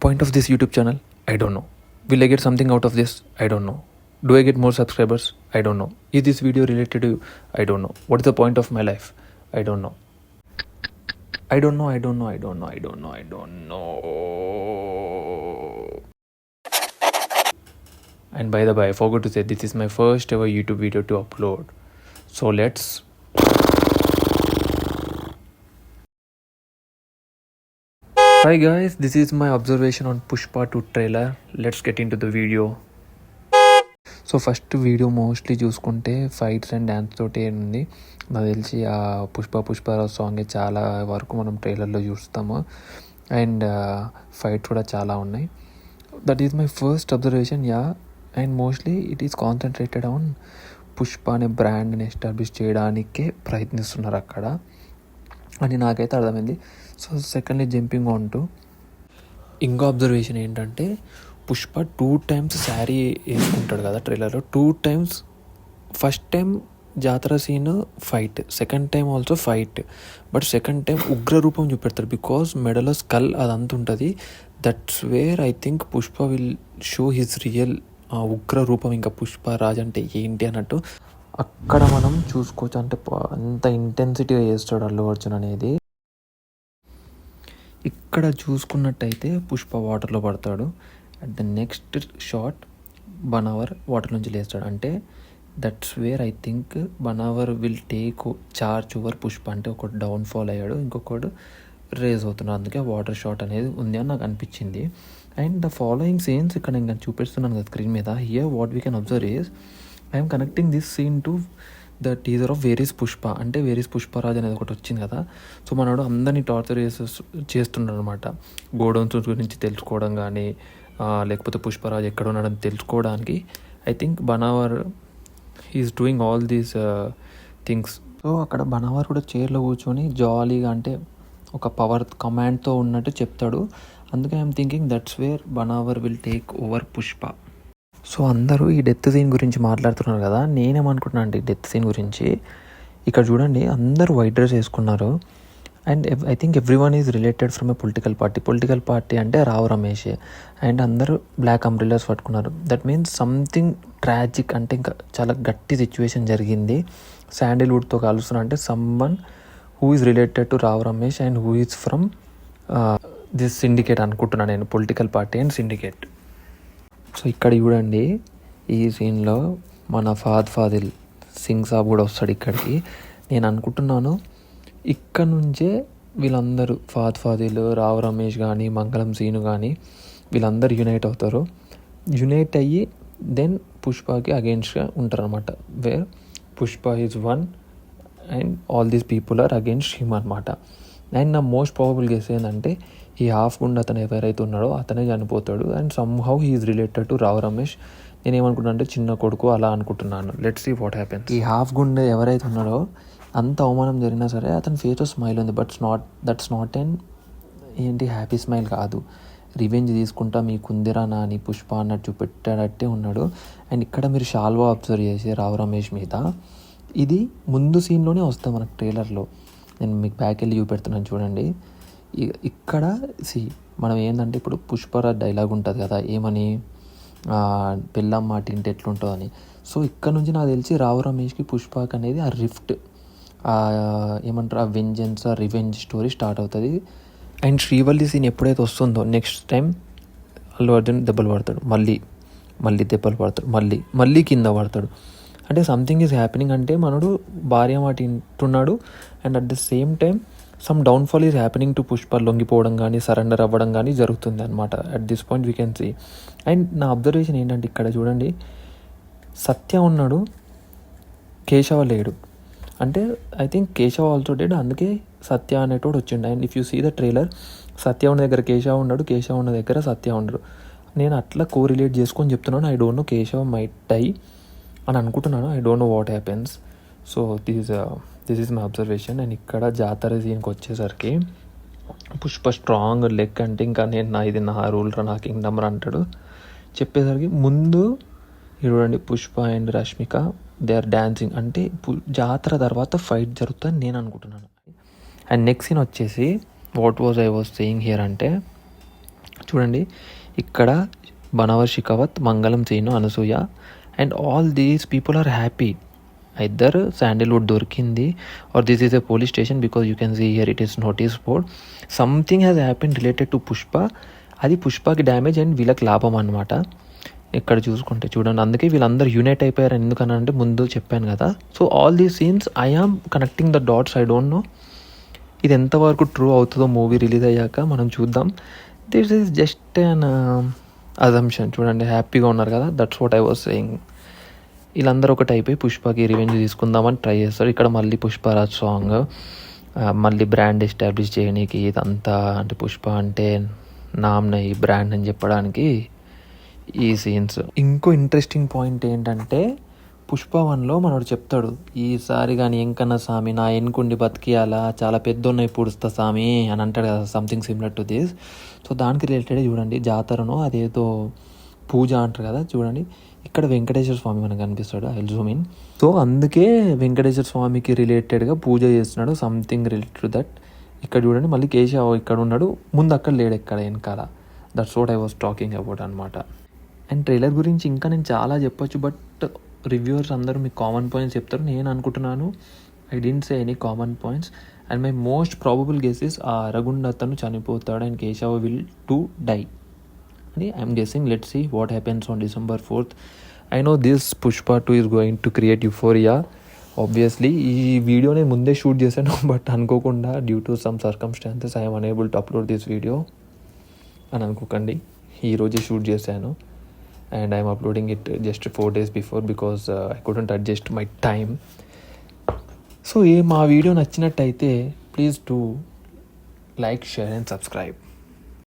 point of this YouTube channel? I don't know. Will I get something out of this? I don't know. Do I get more subscribers? I don't know. Is this video related to you? I don't know. What is the point of my life? I don't know. I don't know. And by the way, I forgot to say this is my first ever YouTube video to upload. So let's. Hi guys, this is my observation on Pushpa 2 trailer. Let's get into the video. So first video mostly చూసుకుంటే fights and dance తోటే ఉంది. నాకు తెలిసి ఆ Pushparaj song చాలా వరకు మనం ట్రైలర్లో చూస్తాము. అండ్ ఫైట్స్ కూడా చాలా ఉన్నాయి. That is my first observation. And mostly it is concentrated on Pushpa అనే బ్రాండ్ని ఎస్టాబ్లిష్ చేయడానికే ప్రయత్నిస్తున్నారు అక్కడ అని నాకైతే అర్థమైంది. So secondly jumping on to ఇంకో అబ్జర్వేషన్ ఏంటంటే, పుష్ప 2 times శారీ వేసుకుంటాడు కదా ట్రైలర్లో. 2 times ఫస్ట్ టైం జాతర scene fight, second time also fight. But second time ఉగ్ర రూపం చూపెడతారు బికాస్ మెడలో స్కల్ అదంతా ఉంటుంది. That's where I think Pushpa will show his real ఉగ్ర రూపం. ఇంకా పుష్పరాజ్ అంటే ఏంటి అన్నట్టు అక్కడ మనం చూసుకోవచ్చు. అంటే అంత ఇంటెన్సిటీగా చేస్తాడు అల్లు అర్జున్ అనేది. ఇక్కడ చూసుకున్నట్టయితే పుష్ప వాటర్లో పడతాడు. At the next shot Bhanwar water నుంచి లేస్తాడు. అంటే that's where I think Bhanwar will take charge over Pushpa. అంటే ఒకటి డౌన్ఫాల్ అయ్యాడు, ఇంకొకడు రేజ్ అవుతున్నాడు. అందుకే వాటర్ షాట్ అనేది ఉంది అని నాకు అనిపించింది. అండ్ ద ఫాలోయింగ్ సీన్స్ ఇక్కడ నేను చూపిస్తున్నాను కదా స్క్రీన్ మీద. Here what we can observe is I'm connecting this scene to the teaser of where is Pushpa. అంటే వేర్ ఈస్ పుష్పరాజ్ అనేది ఒకటి వచ్చింది కదా. సో మనోడు అందరినీ టార్చర్ చేస్తున్నాడు అనమాట. గోడౌన్స్ గురించి తెలుసుకోవడం కానీ, లేకపోతే పుష్పరాజ్ ఎక్కడ ఉన్నాడని తెలుసుకోవడానికి I think Bhanwar is doing all these things. So అక్కడ బనావర్ కూడా చైర్లో కూర్చొని జాలీగా, అంటే ఒక పవర్ కమాండ్తో ఉన్నట్టు చెప్తాడు. అందుకే I'm thinking that's where Bhanwar will take over Pushpa. So అందరూ ఈ డెత్ సీన్ గురించి మాట్లాడుతున్నారు కదా. నేనేమనుకుంటున్నాను అంటే ఈ డెత్ సీన్ గురించి, ఇక్కడ చూడండి అందరూ వైట్ డ్రెస్ వేసుకున్నారు. And I think every one is related from A political party అంటే రావు రమేష్. అండ్ అందరూ బ్లాక్ అంబ్రెల్లాస్ పట్టుకున్నారు. దట్ మీన్స్ సంథింగ్ ట్రాజిక్, అంటే ఇంకా చాలా గట్టి సిచ్యువేషన్ జరిగింది. శాండిల్వుడ్తో కలుస్తున్నారు అంటే someone who is related to Rao Ramesh and who is from this syndicate అనుకుంటున్నాను నేను, political party and syndicate. So ఇక్కడ చూడండి ఈ సీన్లో మన ఫాదిల్ సింగ్ సాబ్ కూడా వస్తాడు ఇక్కడికి. నేను అనుకుంటున్నాను ఇక్కడ నుంచే వీళ్ళందరూ ఫాదిల్, రావు రమేష్ కానీ, మంగళం సీను కానీ వీళ్ళందరూ యునైట్ అవుతారు. యునైట్ అయ్యి దెన్ పుష్పకి అగెన్స్ట్గా ఉంటారు అనమాట. Where Pushpa is one and all these people are against him అనమాట. అండ్ నా మోస్ట్ ప్రాబబుల్ గెస్ ఏంటంటే ఈ హాఫ్ గుండ్ అతను ఎవరైతే ఉన్నాడో అతనే చనిపోతాడు. And somehow he is related to Rao Ramesh. నేను ఏమనుకుంటున్నా అంటే చిన్న కొడుకు అలా అనుకుంటున్నాను. Let's see what happens. ఈ హాఫ్ గుండ్ ఎవరైతే ఉన్నాడో అంత అవమానం జరిగినా సరే అతని ఫేస్లో స్మైల్ ఉంది. But that's not an happy smile కాదు. రివెంజ్ తీసుకుంటా మీకుందిరా నా అని పుష్ప అన్నట్టు చూపెట్టాడట్టే ఉన్నాడు. అండ్ ఇక్కడ మీరు షాల్వా అబ్జర్వ్ చేసి రావు రమేష్ మీద, ఇది ముందు సీన్లోనే వస్తాం మనకు ట్రైలర్లో. నేను మీకు బ్యాక్ వెళ్ళి చూపెడుతున్నాను చూడండి. ఇక్కడ మనం ఏంటంటే ఇప్పుడు పుష్పరాజ్ డైలాగ్ ఉంటుంది కదా, ఏమని పెళ్ళం మాట ఇంటి ఎట్లుంటుందని. సో ఇక్కడ నుంచి నాకు తెలిసి రావు రమేష్కి పుష్పక్ అనేది ఆ రిఫ్ట్, ఏమంటారు ఆ వెంజెన్స్, ఆ రివెంజ్ స్టోరీ స్టార్ట్ అవుతుంది. అండ్ శ్రీవల్లి సీన్ ఎప్పుడైతే వస్తుందో నెక్స్ట్ టైం అల్లు అర్జున్ దెబ్బలు పడతాడు, మళ్ళీ దెబ్బలు పడతాడు, మళ్ళీ కింద పడతాడు. అంటే సంథింగ్ ఈజ్ హ్యాపెనింగ్. అంటే మనడు భార్య మాట వింటున్నాడు and at the same time some downfall is happening to Pushpa. లొంగిపోవడం కానీ, సరెండర్ అవ్వడం కానీ జరుగుతుంది అనమాట. At this point we can see. And నా అబ్జర్వేషన్ ఏంటంటే ఇక్కడ చూడండి, సత్య ఉన్నాడు, కేశవ లేడు. అంటే I think Keshava also dead, అందుకే సత్య అనేటోడు వచ్చిండు. And if you see the trailer, Satya ఉన్న దగ్గర కేశవ ఉన్నాడు, కేశవ ఉన్న దగ్గర సత్య ఉండడు. నేను అట్లా కోరిలేట్ చేసుకొని చెప్తున్నాను. I don't know Keshava might die అని అనుకుంటున్నాను. I don't know what happens. So this is my observation. And ఇక్కడ జాతర సీన్కి వచ్చేసరికి పుష్ప స్ట్రాంగ్ లెగ్ అంటే ఇంకా ఇది నా రూల్ రా, నా కింగ్డమ్ రా అంటాడు. చెప్పేసరికి ముందు చూడండి Pushpa and Rashmika they are dancing. అంటే జాతర తర్వాత ఫైట్ జరుగుతుందని నేను అనుకుంటున్నాను. అండ్ నెక్స్ట్ సీన్ వచ్చేసి what was I was saying here అంటే, చూడండి ఇక్కడ Bhanwar, Shekhawat, Mangalam, Seenu, Anasuya and all these people are happy. Either sandalwood దొరికింది or this is a police station because you can see here it is notice board. Something has happen related to Pushpa. అది పుష్పకి damage and వీళ్ళకి లాభం అనమాట. ఇక్కడ చూసుకుంటే చూడండి, అందుకే వీళ్ళందరూ యూనైట్ అయిపోయారు. ఎందుకనంటే ముందు చెప్పాను కదా. So all these scenes I am connecting the dots. I don't know ఇది ఎంతవరకు ట్రూ అవుతుందో మూవీ రిలీజ్ అయ్యాక మనం చూద్దాం. This is just an assumption. చూడండి హ్యాపీగా ఉన్నారు కదా, that's what I was saying. వీళ్ళందరూ ఒకటి అయిపోయి పుష్పకి రివెంజ్ తీసుకుందామని ట్రై చేస్తారు. ఇక్కడ మళ్ళీ పుష్పరాజ్ సాంగ్, మళ్ళీ బ్రాండ్ ఎస్టాబ్లిష్ చేయడానికి ఇదంతా, అంటే పుష్ప అంటే నామ్న ఈ బ్రాండ్ అని చెప్పడానికి ఈ సీన్స్. ఇంకో ఇంట్రెస్టింగ్ పాయింట్ ఏంటంటే పుష్ప 1లో మనోడు చెప్తాడు, ఈసారి కానీ ఎంకన్నా స్వామి నా ఎన్నుకుండి బతికియాలా, చాలా పెద్దోన్నై పూడుస్తా స్వామి అని అంటాడు కదా, something similar to this. So దానికి రిలేటెడ్ చూడండి, జాతరనో అదేదో పూజ అంటారు కదా, చూడండి ఇక్కడ వెంకటేశ్వర స్వామి మనకు కనిపిస్తాడు. I will Zoom in. So అందుకే వెంకటేశ్వర స్వామికి రిలేటెడ్గా పూజ చేస్తున్నాడు, సంథింగ్ రిలేటెడ్ టు దట్. ఇక్కడ చూడండి మళ్ళీ కేశవ్ ఇక్కడ ఉన్నాడు, ముందు అక్కడ లేడు, ఎక్కడ వెనకాల. That's what I was talking about అనమాట. అండ్ ట్రైలర్ గురించి ఇంకా నేను చాలా చెప్పొచ్చు, బట్ రివ్యూవర్స్ అందరూ మీకు కామన్ పాయింట్స్ చెప్తారు. నేను అనుకుంటున్నాను I didn't say any common points. And my most probable guesses ఆ అరగుండ అతను చనిపోతాడు and Keshava will to die అని I'm guessing. Let's see what happens on December 4th. I know this Pushpa 2 is going to create euphoria. Obviously ఈ video నేను ముందే shoot చేశాను, but అనుకోకుండా due to some circumstances I'm unable to upload this video అని అనుకోకండి. ఈరోజే shoot చేశాను and I'm uploading it just 4 days before because I couldn't adjust my time. So మా వీడియో నచ్చినట్టయితే please to like, share and subscribe.